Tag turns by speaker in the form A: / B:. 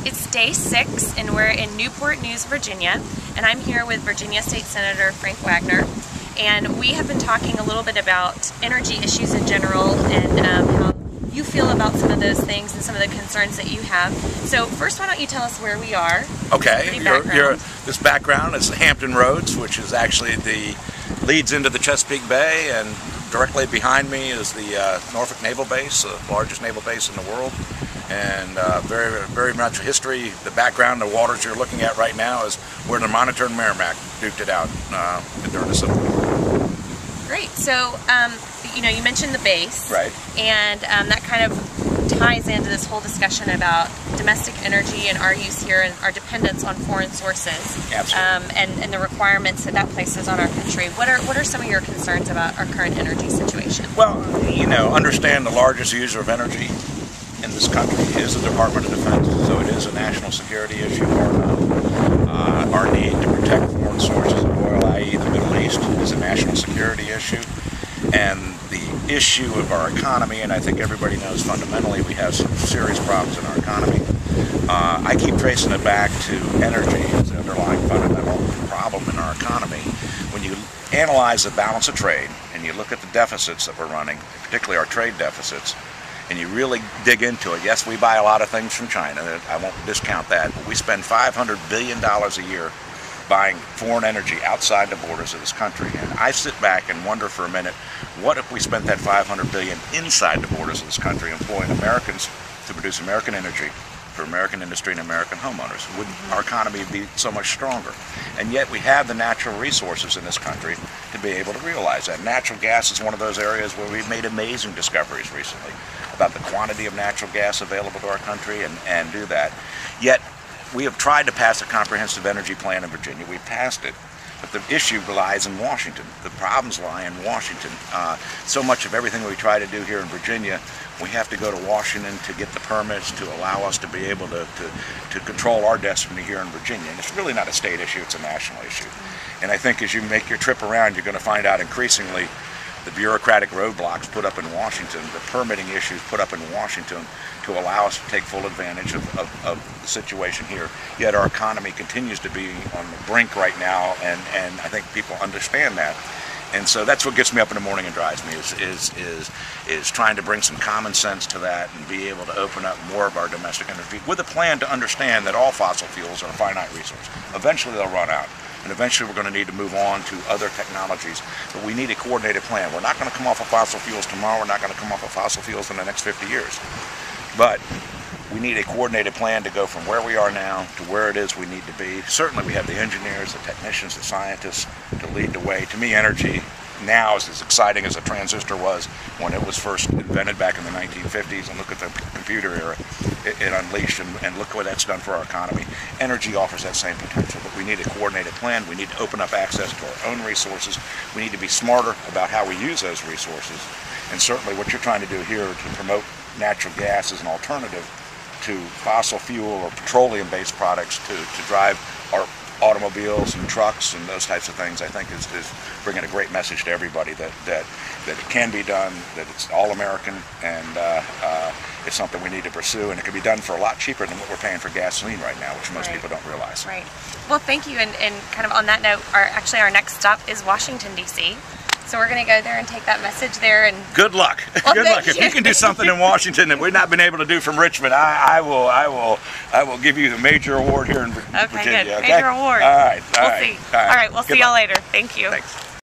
A: It's day 6 and we're in Newport News, Virginia, and I'm here with Virginia State Senator Frank Wagner, and we have been talking a little bit about energy issues in general and how you feel about some of those things and some of the concerns that you have. So first, why don't you tell us where we are?
B: Okay, this background is Hampton Roads, which is actually leads into the Chesapeake Bay, and directly behind me is the Norfolk Naval Base, the largest naval base in the world. And very much history. The background, the waters you're looking at right now is where the Monitor and Merrimack duked it out during the Civil War.
A: Great. So, you mentioned the base,
B: right? And
A: that kind of ties into this whole discussion about domestic energy and our use here and our dependence on foreign sources.
B: Absolutely.
A: And the requirements that places on our country. What are some of your concerns about our current energy situation?
B: Well, understand the largest user of energy in this country is the Department of Defense, so it is a national security issue. Our need to protect foreign sources of oil, i.e. the Middle East, is a national security issue. And the issue of our economy, and I think everybody knows fundamentally we have some serious problems in our economy. I keep tracing it back to energy as the underlying fundamental problem in our economy. When you analyze the balance of trade and you look at the deficits that we're running, particularly our trade deficits, and you really dig into it, yes, we buy a lot of things from China, I won't discount that, but we spend $500 billion a year buying foreign energy outside the borders of this country. And I sit back and wonder for a minute, what if we spent that $500 billion inside the borders of this country, employing Americans to produce American energy for American industry and American homeowners? Would our economy be so much stronger? And yet we have the natural resources in this country to be able to realize that. Natural gas is one of those areas where we've made amazing discoveries recently about the quantity of natural gas available to our country and do that. Yet we have tried to pass a comprehensive energy plan in Virginia. We passed it, but the issue lies in Washington. The problems lie in Washington. So much of everything we try to do here in Virginia, we have to go to Washington to get the permits to allow us to be able to control our destiny here in Virginia. And it's really not a state issue, it's a national issue. And I think as you make your trip around, you're going to find out increasingly the bureaucratic roadblocks put up in Washington, the permitting issues put up in Washington to allow us to take full advantage of the situation here. Yet our economy continues to be on the brink right now, and I think people understand that. And so that's what gets me up in the morning and drives me, is trying to bring some common sense to that and be able to open up more of our domestic energy with a plan to understand that all fossil fuels are a finite resource. Eventually they'll run out. And eventually we're going to need to move on to other technologies. But we need a coordinated plan. We're not going to come off of fossil fuels tomorrow. We're not going to come off of fossil fuels in the next 50 years. But we need a coordinated plan to go from where we are now to where it is we need to be. Certainly we have the engineers, the technicians, the scientists to lead the way. To me, energy now is as exciting as a transistor was when it was first invented back in the 1950s. And look at the computer era it unleashed, and look what that's done for our economy. Energy offers that same potential, but we need a coordinated plan. We need to open up access to our own resources. We need to be smarter about how we use those resources. And certainly what you're trying to do here to promote natural gas as an alternative to fossil fuel or petroleum-based products to drive our automobiles and trucks and those types of things, I think is bringing a great message to everybody that it can be done, that it's all American, and it's something we need to pursue, and it can be done for a lot cheaper than what we're paying for gasoline right now, which most people don't realize.
A: Right. Well, thank you, and kind of on that note, our next stop is Washington, D.C., so we're going to go there and take that message there. And
B: good luck.
A: Well,
B: good luck. If you can do something in Washington that we've not been able to do from Richmond, I will give you the major award here in Virginia.
A: Okay, good. Major award.
B: All right.
A: We'll see. All right. We'll see y'all later. Thank you.
B: Thanks.